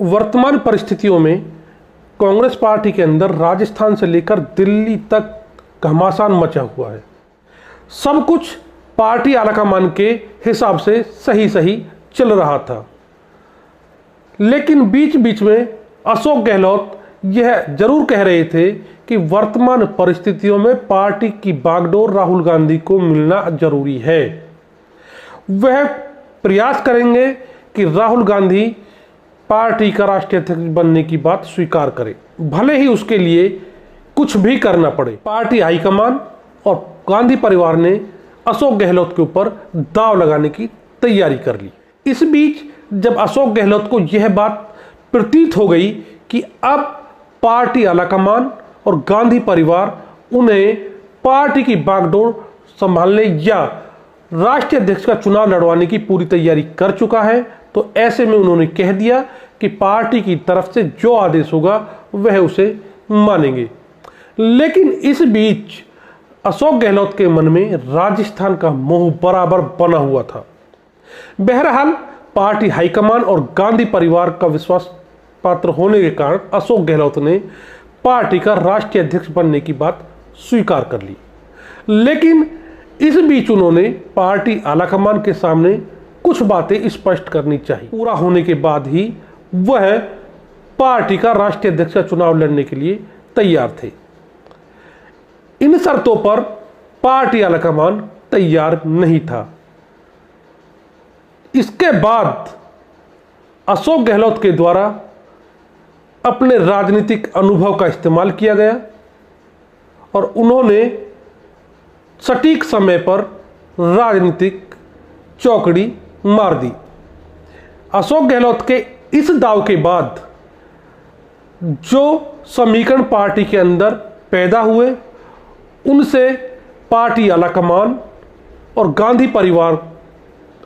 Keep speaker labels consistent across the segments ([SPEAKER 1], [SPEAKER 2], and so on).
[SPEAKER 1] वर्तमान परिस्थितियों में कांग्रेस पार्टी के अंदर राजस्थान से लेकर दिल्ली तक घमासान मचा हुआ है। सब कुछ पार्टी आलाकमान के हिसाब से सही सही चल रहा था, लेकिन बीच बीच में अशोक गहलोत यह जरूर कह रहे थे कि वर्तमान परिस्थितियों में पार्टी की बागडोर राहुल गांधी को मिलना जरूरी है। वह प्रयास करेंगे कि राहुल गांधी पार्टी का राष्ट्रीय अध्यक्ष बनने की बात स्वीकार करे, भले ही उसके लिए कुछ भी करना पड़े। पार्टी हाईकमान और गांधी परिवार ने अशोक गहलोत के ऊपर दांव लगाने की तैयारी कर ली। इस बीच जब अशोक गहलोत को यह बात प्रतीत हो गई कि अब पार्टी आलाकमान और गांधी परिवार उन्हें पार्टी की बागडोर संभालने या राष्ट्रीय अध्यक्ष का चुनाव लड़वाने की पूरी तैयारी कर चुका है, तो ऐसे में उन्होंने कह दिया कि पार्टी की तरफ से जो आदेश होगा वह उसे मानेंगे। लेकिन इस बीच अशोक गहलोत के मन में राजस्थान का मोह बराबर बना हुआ था। बहरहाल पार्टी हाईकमान और गांधी परिवार का विश्वास पात्र होने के कारण अशोक गहलोत ने पार्टी का राष्ट्रीय अध्यक्ष बनने की बात स्वीकार कर ली। लेकिन इस बीच उन्होंने पार्टी आलाकमान के सामने कुछ बातें स्पष्ट करनी चाहिए। पूरा होने के बाद ही वह पार्टी का राष्ट्रीय अध्यक्ष का चुनाव लड़ने के लिए तैयार थे। इन शर्तों पर पार्टी आलाकमान तैयार नहीं था। इसके बाद अशोक गहलोत के द्वारा अपने राजनीतिक अनुभव का इस्तेमाल किया गया और उन्होंने सटीक समय पर राजनीतिक चौकड़ी मार दी। अशोक गहलोत के इस दाव के बाद जो समीकरण पार्टी के अंदर पैदा हुए, उनसे पार्टी आलाकमान और गांधी परिवार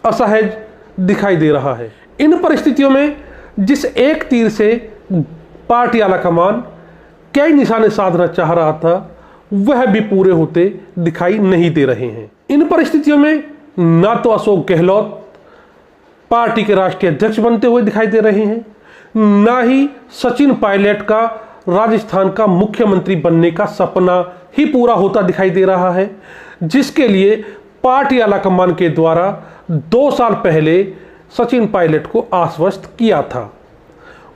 [SPEAKER 1] असहज दिखाई दे रहा है। इन परिस्थितियों में जिस एक तीर से पार्टी आलाकमान कई निशाने साधना चाह रहा था, वह भी पूरे होते दिखाई नहीं दे रहे हैं। इन परिस्थितियों में ना तो अशोक गहलोत पार्टी के राष्ट्रीय अध्यक्ष बनते हुए दिखाई दे रहे हैं, ना ही सचिन पायलट का राजस्थान का मुख्यमंत्री बनने का सपना ही पूरा होता दिखाई दे रहा है, जिसके लिए पार्टी आलाकमान के द्वारा 2 साल पहले सचिन पायलट को आश्वस्त किया था।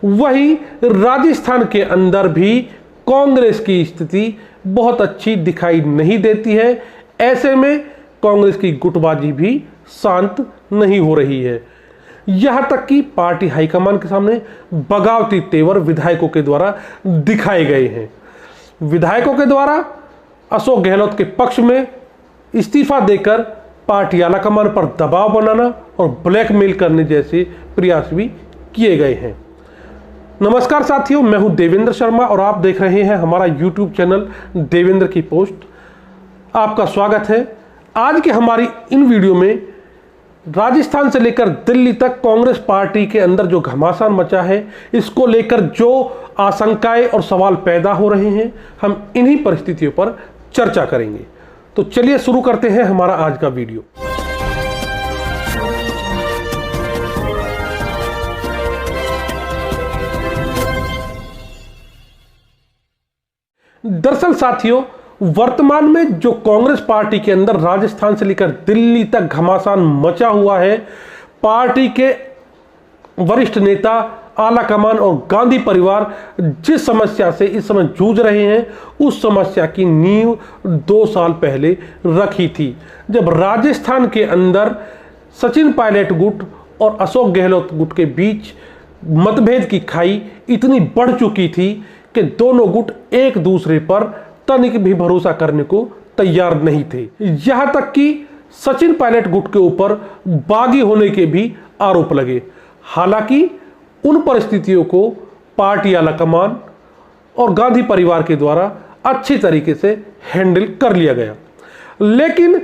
[SPEAKER 1] वहीं राजस्थान के अंदर भी कांग्रेस की स्थिति बहुत अच्छी दिखाई नहीं देती है। ऐसे में कांग्रेस की गुटबाजी भी शांत नहीं हो रही है। यहां तक कि पार्टी हाईकमान के सामने बगावती तेवर विधायकों के द्वारा दिखाए गए हैं। विधायकों के द्वारा अशोक गहलोत के पक्ष में इस्तीफा देकर पार्टी आलाकमान पर दबाव बनाना और ब्लैकमेल करने जैसे प्रयास भी किए गए हैं। नमस्कार साथियों, मैं हूं देवेंद्र शर्मा और आप देख रहे हैं हमारा YouTube चैनल देवेंद्र की पोस्ट। आपका स्वागत है। आज की हमारी इन वीडियो में राजस्थान से लेकर दिल्ली तक कांग्रेस पार्टी के अंदर जो घमासान मचा है, इसको लेकर जो आशंकाएं और सवाल पैदा हो रहे हैं, हम इन्हीं परिस्थितियों पर चर्चा करेंगे। तो चलिए शुरू करते हैं हमारा आज का वीडियो। दरअसल साथियों, वर्तमान में जो कांग्रेस पार्टी के अंदर राजस्थान से लेकर दिल्ली तक घमासान मचा हुआ है, पार्टी के वरिष्ठ नेता आलाकमान और गांधी परिवार जिस समस्या से इस समय जूझ रहे हैं, उस समस्या की नींव 2 साल पहले रखी थी, जब राजस्थान के अंदर सचिन पायलट गुट और अशोक गहलोत गुट के बीच मतभेद की खाई इतनी बढ़ चुकी थी कि दोनों गुट एक दूसरे पर तनिक भी भरोसा करने को तैयार नहीं थे। यहां तक कि सचिन पायलट गुट के ऊपर बागी होने के भी आरोप लगे। हालांकि उन परिस्थितियों को पार्टी आलाकमान और गांधी परिवार के द्वारा अच्छी तरीके से हैंडल कर लिया गया। लेकिन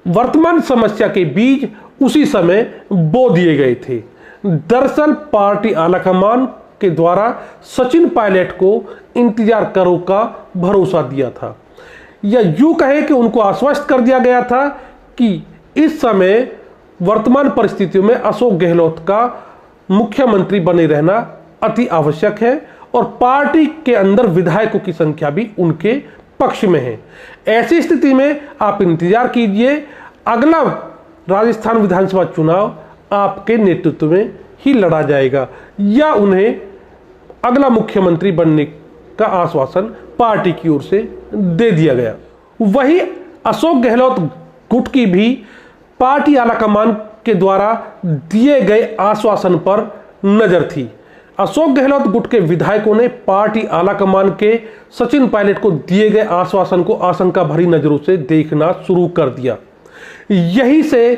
[SPEAKER 1] वर्तमान समस्या के बीज उसी समय बो दिए गए थे। दरअसल पार्टी आलाकमान के द्वारा सचिन पायलट को इंतजार करो का भरोसा दिया था, या यूं कहे कि उनको आश्वस्त कर दिया गया था कि इस समय वर्तमान परिस्थितियों में अशोक गहलोत का मुख्यमंत्री बने रहना अति आवश्यक है और पार्टी के अंदर विधायकों की संख्या भी उनके पक्ष में है। ऐसी स्थिति में आप इंतजार कीजिए, अगला राजस्थान विधानसभा चुनाव आपके नेतृत्व में ही लड़ा जाएगा या उन्हें अगला मुख्यमंत्री बनने का आश्वासन पार्टी की ओर से दे दिया गया। वही अशोक गहलोत गुट की भी पार्टी आलाकमान के द्वारा दिए गए आश्वासन पर नजर थी। अशोक गहलोत गुट के विधायकों ने पार्टी आलाकमान के सचिन पायलट को दिए गए आश्वासन को आशंका भरी नजरों से देखना शुरू कर दिया। यही से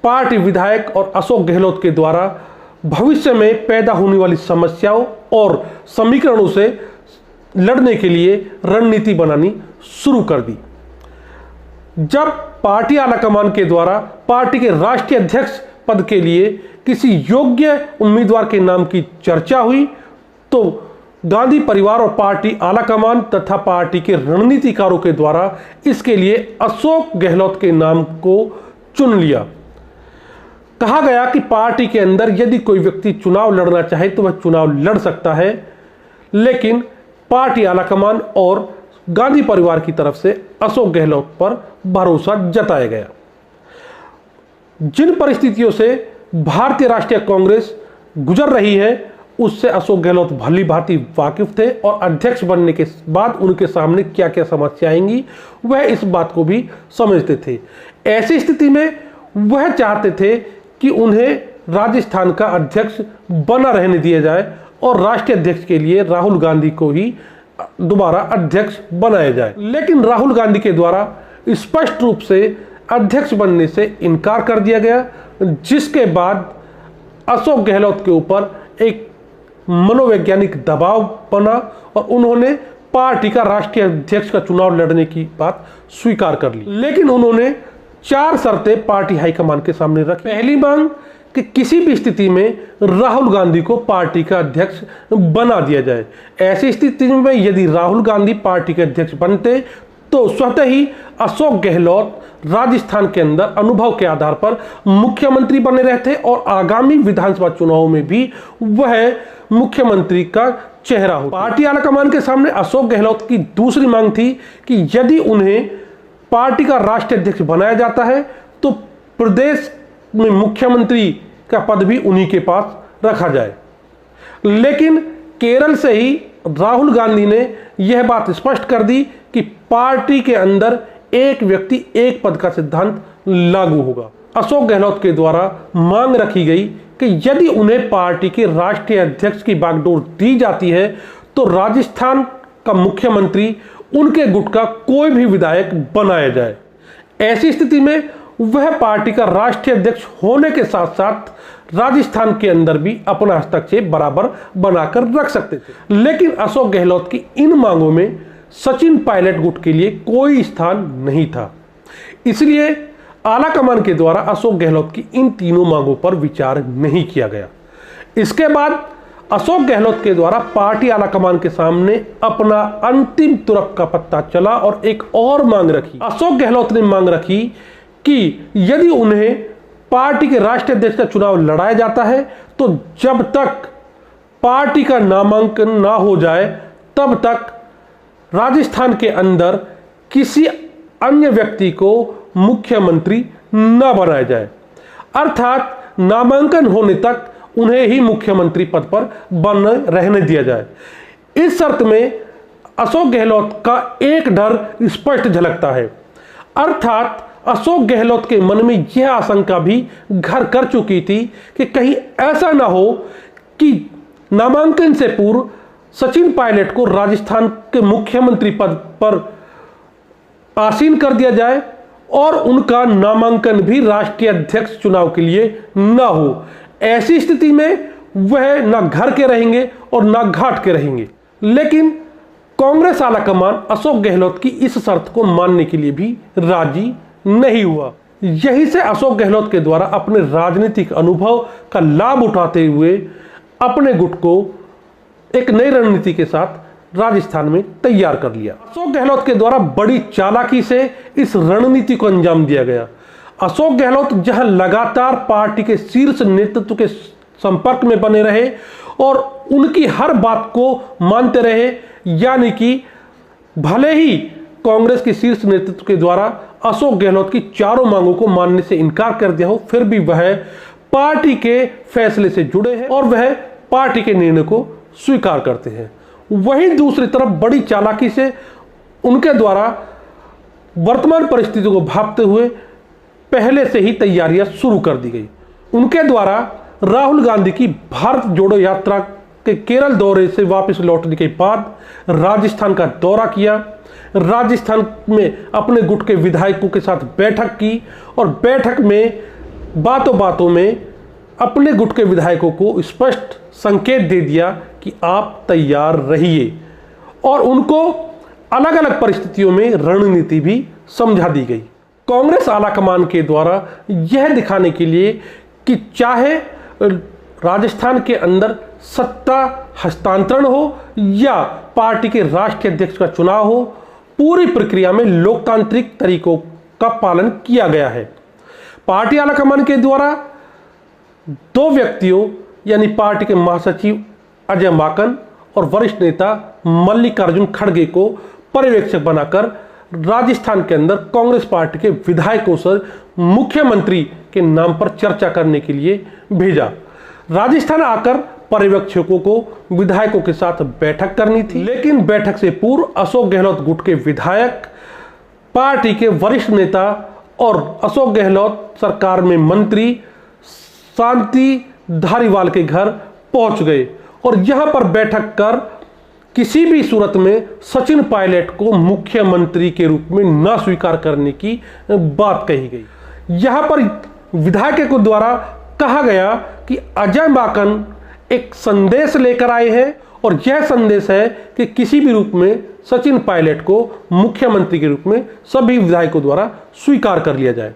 [SPEAKER 1] पार्टी विधायक और अशोक गहलोत के द्वारा भविष्य में पैदा होने वाली समस्याओं और समीकरणों से लड़ने के लिए रणनीति बनानी शुरू कर दी। जब पार्टी आलाकमान के द्वारा पार्टी के राष्ट्रीय अध्यक्ष पद के लिए किसी योग्य उम्मीदवार के नाम की चर्चा हुई तो गांधी परिवार और पार्टी आलाकमान तथा पार्टी के रणनीतिकारों के द्वारा इसके लिए अशोक गहलोत के नाम को चुन लिया। कहा गया कि पार्टी के अंदर यदि कोई व्यक्ति चुनाव लड़ना चाहे तो वह चुनाव लड़ सकता है, लेकिन पार्टी आलाकमान और गांधी परिवार की तरफ से अशोक गहलोत पर भरोसा जताया गया। जिन परिस्थितियों से भारतीय राष्ट्रीय कांग्रेस गुजर रही है उससे अशोक गहलोत भली भांति वाकिफ थे और अध्यक्ष बनने के बाद उनके सामने क्या क्या समस्या आएंगी वह इस बात को भी समझते थे। ऐसी स्थिति में वह चाहते थे कि उन्हें राजस्थान का अध्यक्ष बना रहने दिया जाए और राष्ट्रीय अध्यक्ष के लिए राहुल गांधी को ही दोबारा अध्यक्ष बनाया जाए। लेकिन राहुल गांधी के द्वारा स्पष्ट रूप से अध्यक्ष बनने से इनकार कर दिया गया, जिसके बाद अशोक गहलोत के ऊपर एक मनोवैज्ञानिक दबाव बना और उन्होंने पार्टी का राष्ट्रीय अध्यक्ष का चुनाव लड़ने की बात स्वीकार कर ली। लेकिन उन्होंने 4 शर्तें पार्टी हाईकमान के सामने रखी। पहली मांग कि किसी भी स्थिति में राहुल गांधी को पार्टी का अध्यक्ष बना दिया जाए। ऐसी स्थिति में यदि राहुल गांधी पार्टी के अध्यक्ष बनते तो स्वतः ही अशोक गहलोत राजस्थान के अंदर अनुभव के आधार पर मुख्यमंत्री बने रहते और आगामी विधानसभा चुनाव में भी वह मुख्यमंत्री का चेहरा हो। पार्टी आलाकमान के सामने अशोक गहलोत की दूसरी मांग थी कि यदि उन्हें पार्टी का राष्ट्रीय अध्यक्ष बनाया जाता है तो प्रदेश में मुख्यमंत्री का पद भी उन्हीं के पास रखा जाए। लेकिन केरल से ही राहुल गांधी ने यह बात स्पष्ट कर दी कि पार्टी के अंदर एक व्यक्ति एक पद का सिद्धांत लागू होगा। अशोक गहलोत के द्वारा मांग रखी गई कि यदि उन्हें पार्टी के राष्ट्रीय अध्यक्ष की बागडोर दी जाती है तो राजस्थान का मुख्यमंत्री उनके गुट का कोई भी विधायक बनाया जाए। ऐसी स्थिति में वह पार्टी का राष्ट्रीय अध्यक्ष होने के साथ साथ राजस्थान के अंदर भी अपना हस्तक्षेप बराबर बनाकर रख सकते थे। लेकिन अशोक गहलोत की इन मांगों में सचिन पायलट गुट के लिए कोई स्थान नहीं था। इसलिए आलाकमान के द्वारा अशोक गहलोत की इन तीनों मांगों पर विचार नहीं किया गया। इसके बाद अशोक गहलोत के द्वारा पार्टी आलाकमान के सामने अपना अंतिम तुरप का पत्ता चला और एक और मांग रखी। अशोक गहलोत ने मांग रखी कि यदि उन्हें पार्टी के राष्ट्रीय अध्यक्ष का चुनाव लड़ाया जाता है तो जब तक पार्टी का नामांकन ना हो जाए तब तक राजस्थान के अंदर किसी अन्य व्यक्ति को मुख्यमंत्री न बनाया जाए, अर्थात नामांकन होने तक उन्हें ही मुख्यमंत्री पद पर बने रहने दिया जाए। इस शर्त में अशोक गहलोत का एक डर स्पष्ट झलकता है, अर्थात अशोक गहलोत के मन में यह आशंका भी घर कर चुकी थी कि कहीं ऐसा ना हो कि नामांकन से पूर्व सचिन पायलट को राजस्थान के मुख्यमंत्री पद पर आसीन कर दिया जाए और उनका नामांकन भी राष्ट्रीय अध्यक्ष चुनाव के लिए ना हो। ऐसी स्थिति में वह ना घर के रहेंगे और ना घाट के रहेंगे। लेकिन कांग्रेस आलाकमान अशोक गहलोत की इस शर्त को मानने के लिए भी राजी नहीं हुआ। यही से अशोक गहलोत के द्वारा अपने राजनीतिक अनुभव का लाभ उठाते हुए अपने गुट को एक नई रणनीति के साथ राजस्थान में तैयार कर लिया। अशोक गहलोत के द्वारा बड़ी चालाकी से इस रणनीति को अंजाम दिया गया। अशोक गहलोत जहां लगातार पार्टी के शीर्ष नेतृत्व के संपर्क में बने रहे और उनकी हर बात को मानते रहे। यानी कि भले ही कांग्रेस के शीर्ष नेतृत्व के द्वारा अशोक गहलोत की चारों मांगों को मानने से इनकार कर दिया हो, फिर भी वह पार्टी के फैसले से जुड़े हैं और वह पार्टी के निर्णय को स्वीकार करते हैं। वहीं दूसरी तरफ बड़ी चालाकी से उनके द्वारा वर्तमान परिस्थितियों को भांपते हुए पहले से ही तैयारियां शुरू कर दी गई। उनके द्वारा राहुल गांधी की भारत जोड़ो यात्रा के केरल दौरे से वापस लौटने के बाद राजस्थान का दौरा किया। राजस्थान में अपने गुट के विधायकों के साथ बैठक की और बैठक में बातों बातों में अपने गुट के विधायकों को स्पष्ट संकेत दे दिया कि आप तैयार रहिए और उनको अलग अलग परिस्थितियों में रणनीति भी समझा दी गई। कांग्रेस आलाकमान के द्वारा यह दिखाने के लिए कि चाहे राजस्थान के अंदर सत्ता हस्तांतरण हो या पार्टी के राष्ट्रीय अध्यक्ष का चुनाव हो, पूरी प्रक्रिया में लोकतांत्रिक तरीकों का पालन किया गया है। पार्टी आलाकमान के द्वारा दो व्यक्तियों यानी पार्टी के महासचिव अजय माकन और वरिष्ठ नेता मल्लिकार्जुन खड़गे को पर्यवेक्षक बनाकर राजस्थान के अंदर कांग्रेस पार्टी के विधायकों से मुख्यमंत्री के नाम पर चर्चा करने के लिए भेजा। राजस्थान आकर पर्यवेक्षकों को विधायकों के साथ बैठक करनी थी, लेकिन बैठक से पूर्व अशोक गहलोत गुट के विधायक पार्टी के वरिष्ठ नेता और अशोक गहलोत सरकार में मंत्री शांति धारीवाल के घर पहुंच गए और यहां पर बैठक कर किसी भी सूरत में सचिन पायलट को मुख्यमंत्री के रूप में न स्वीकार करने की बात कही गई। यहां पर विधायकों द्वारा कहा गया कि अजय माकन एक संदेश लेकर आए हैं और यह संदेश है कि किसी भी रूप में सचिन पायलट को मुख्यमंत्री के रूप में सभी विधायकों द्वारा स्वीकार कर लिया जाए।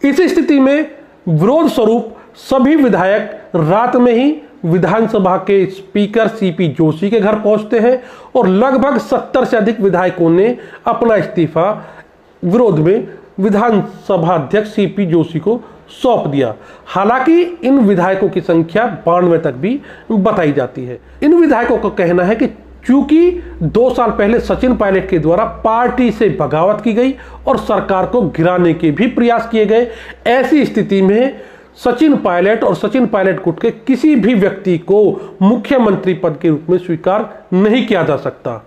[SPEAKER 1] इस स्थिति में विरोध स्वरूप सभी विधायक रात में ही विधानसभा के स्पीकर सीपी जोशी के घर पहुंचते हैं और लगभग 70 से अधिक विधायकों ने अपना इस्तीफा विरोध में विधानसभा अध्यक्ष सीपी जोशी को सौंप दिया। हालांकि इन विधायकों की संख्या 92 तक भी बताई जाती है। इन विधायकों का कहना है कि चूंकि 2 साल पहले सचिन पायलट के द्वारा पार्टी से बगावत की गई और सरकार को गिराने के भी प्रयास किए गए, ऐसी स्थिति में सचिन पायलट और सचिन पायलट गुट के किसी भी व्यक्ति को मुख्यमंत्री पद के रूप में स्वीकार नहीं किया जा सकता।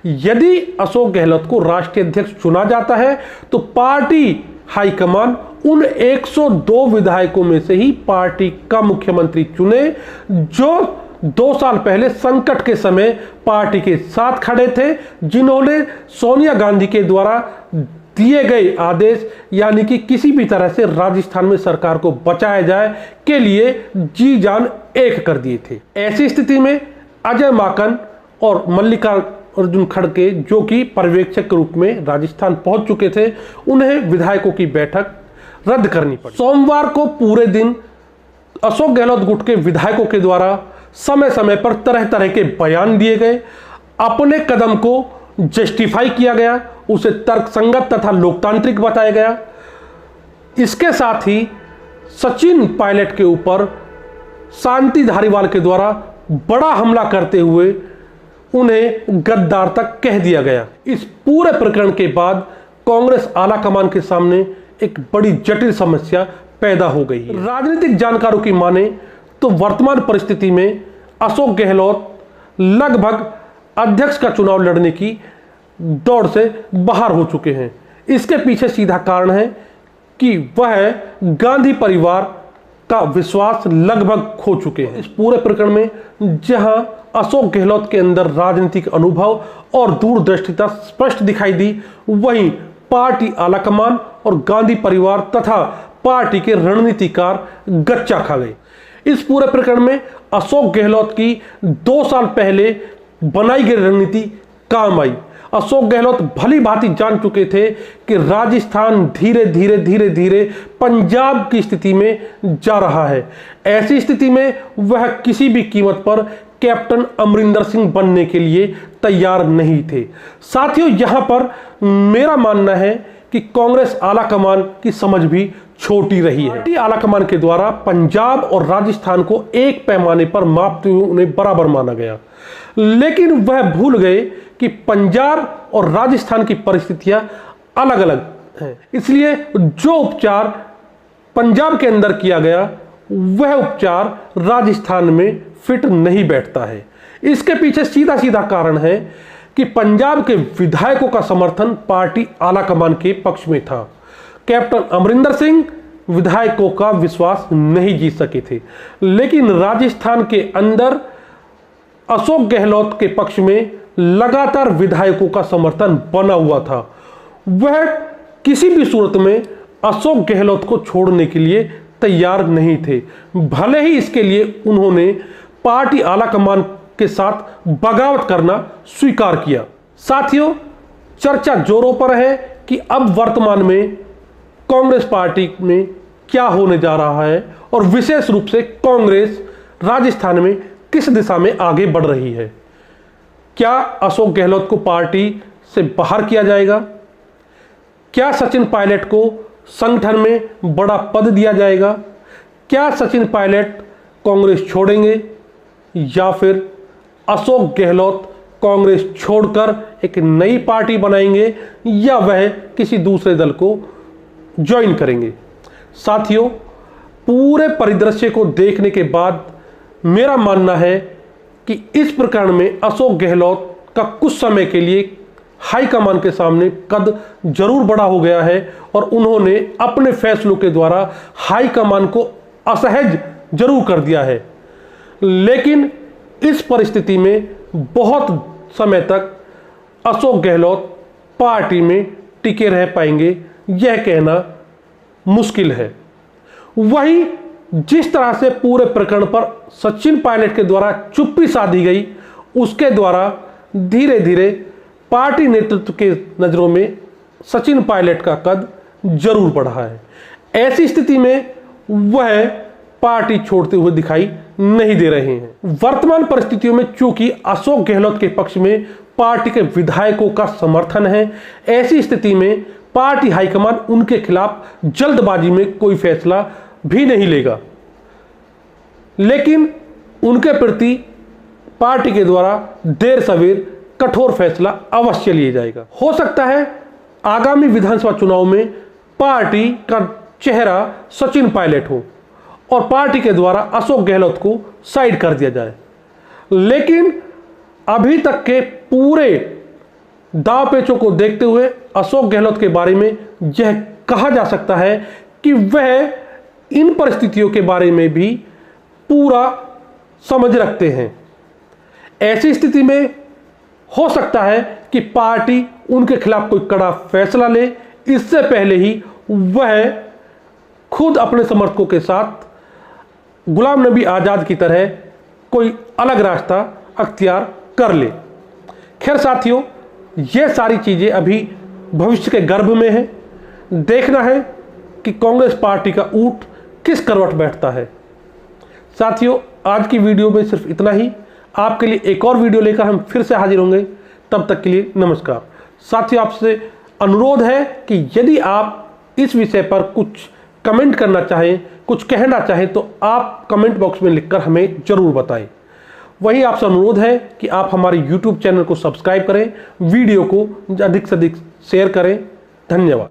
[SPEAKER 1] यदि अशोक गहलोत को राष्ट्रीय अध्यक्ष चुना जाता है तो पार्टी हाईकमान उन 102 विधायकों में से ही पार्टी का मुख्यमंत्री चुने जो 2 साल पहले संकट के समय पार्टी के साथ खड़े थे, जिन्होंने सोनिया गांधी के द्वारा दिए गए आदेश यानी कि किसी भी तरह से राजस्थान में सरकार को बचाया जाए के लिए जी जान एक कर दिए थे। ऐसी स्थिति में अजय माकन और मल्लिकार्जुन खड़गे जो कि पर्यवेक्षक के रूप में राजस्थान पहुंच चुके थे, उन्हें विधायकों की बैठक रद्द करनी पड़ी। सोमवार को पूरे दिन अशोक गहलोत गुट के विधायकों के द्वारा समय समय पर तरह तरह के बयान दिए गए, अपने कदम को जस्टिफाई किया गया, उसे तर्कसंगत तथा लोकतांत्रिक बताया गया। इसके साथ ही सचिन पायलट के ऊपर शांति धारीवाल के द्वारा बड़ा हमला करते हुए उन्हें गद्दार तक कह दिया गया। इस पूरे प्रकरण के बाद कांग्रेस आलाकमान के सामने एक बड़ी जटिल समस्या पैदा हो गई है। राजनीतिक जानकारों की माने तो वर्तमान परिस्थिति में अशोक गहलोत लगभग अध्यक्ष का चुनाव लड़ने की दौड़ से बाहर हो चुके हैं। इसके पीछे सीधा कारण है कि वह गांधी परिवार का विश्वास लगभग खो चुके हैं। इस पूरे प्रकरण में जहां अशोक गहलोत के अंदर राजनीतिक अनुभव और दूरदृष्टिता स्पष्ट दिखाई दी, वहीं पार्टी आलाकमान और गांधी परिवार तथा पार्टी के रणनीतिकार गच्चा खा गए। इस पूरे प्रकरण में अशोक गहलोत की 2 साल पहले बनाई गई रणनीति काम आई। अशोक गहलोत भली भांति जान चुके थे कि राजस्थान धीरे धीरे पंजाब की स्थिति में जा रहा है। ऐसी स्थिति में वह किसी भी कीमत पर कैप्टन अमरिंदर सिंह बनने के लिए तैयार नहीं थे। साथियों, यहां पर मेरा मानना है कि कांग्रेस आलाकमान की समझ भी छोटी रही है। पार्टी आलाकमान के द्वारा पंजाब और राजस्थान को एक पैमाने पर मापते हुए उन्हें बराबर माना गया, लेकिन वह भूल गए कि पंजाब और राजस्थान की परिस्थितियां अलग अलग हैं। इसलिए जो उपचार पंजाब के अंदर किया गया वह उपचार राजस्थान में फिट नहीं बैठता है। इसके पीछे सीधा सीधा कारण है कि पंजाब के विधायकों का समर्थन पार्टी आलाकमान के पक्ष में था। कैप्टन अमरिंदर सिंह विधायकों का विश्वास नहीं जीत सके थे, लेकिन राजस्थान के अंदर अशोक गहलोत के पक्ष में लगातार विधायकों का समर्थन बना हुआ था। वह किसी भी सूरत में अशोक गहलोत को छोड़ने के लिए तैयार नहीं थे, भले ही इसके लिए उन्होंने पार्टी आलाकमान के साथ बगावत करना स्वीकार किया। साथियों, चर्चा जोरों पर है कि अब वर्तमान में कांग्रेस पार्टी में क्या होने जा रहा है और विशेष रूप से कांग्रेस राजस्थान में किस दिशा में आगे बढ़ रही है। क्या अशोक गहलोत को पार्टी से बाहर किया जाएगा? क्या सचिन पायलट को संगठन में बड़ा पद दिया जाएगा? क्या सचिन पायलट कांग्रेस छोड़ेंगे या फिर अशोक गहलोत कांग्रेस छोड़कर एक नई पार्टी बनाएंगे या वह किसी दूसरे दल को ज्वाइन करेंगे? साथियों, पूरे परिदृश्य को देखने के बाद मेरा मानना है कि इस प्रकरण में अशोक गहलोत का कुछ समय के लिए हाईकमान के सामने कद जरूर बड़ा हो गया है और उन्होंने अपने फैसलों के द्वारा हाईकमान को असहज जरूर कर दिया है। लेकिन इस परिस्थिति में बहुत समय तक अशोक गहलोत पार्टी में टिके रह पाएंगे, यह कहना मुश्किल है। वहीं जिस तरह से पूरे प्रकरण पर सचिन पायलट के द्वारा चुप्पी साधी गई, उसके द्वारा धीरे धीरे पार्टी नेतृत्व के नज़रों में सचिन पायलट का कद जरूर बढ़ा है। ऐसी स्थिति में वह पार्टी छोड़ते हुए दिखाई नहीं दे रहे हैं। वर्तमान परिस्थितियों में चूंकि अशोक गहलोत के पक्ष में पार्टी के विधायकों का समर्थन है, ऐसी स्थिति में पार्टी हाईकमान उनके खिलाफ जल्दबाजी में कोई फैसला भी नहीं लेगा, लेकिन उनके प्रति पार्टी के द्वारा देर सवेर कठोर फैसला अवश्य लिया जाएगा। हो सकता है आगामी विधानसभा चुनाव में पार्टी का चेहरा सचिन पायलट हो और पार्टी के द्वारा अशोक गहलोत को साइड कर दिया जाए, लेकिन अभी तक के पूरे दाव पेचों को देखते हुए अशोक गहलोत के बारे में यह कहा जा सकता है कि वह इन परिस्थितियों के बारे में भी पूरा समझ रखते हैं। ऐसी स्थिति में हो सकता है कि पार्टी उनके खिलाफ कोई कड़ा फैसला ले, इससे पहले ही वह खुद अपने समर्थकों के साथ गुलाम नबी आज़ाद की तरह कोई अलग रास्ता अख्तियार कर ले। खैर साथियों, ये सारी चीज़ें अभी भविष्य के गर्भ में है। देखना है कि कांग्रेस पार्टी का ऊंट किस करवट बैठता है। साथियों, आज की वीडियो में सिर्फ इतना ही। आपके लिए एक और वीडियो लेकर हम फिर से हाजिर होंगे। तब तक के लिए नमस्कार। साथियों, आपसे अनुरोध है कि यदि आप इस विषय पर कुछ कमेंट करना चाहें, कुछ कहना चाहें, तो आप कमेंट बॉक्स में लिखकर हमें जरूर बताएं। वहीं आपसे अनुरोध है कि आप हमारे YouTube चैनल को सब्सक्राइब करें, वीडियो को अधिक से अधिक शेयर करें। धन्यवाद।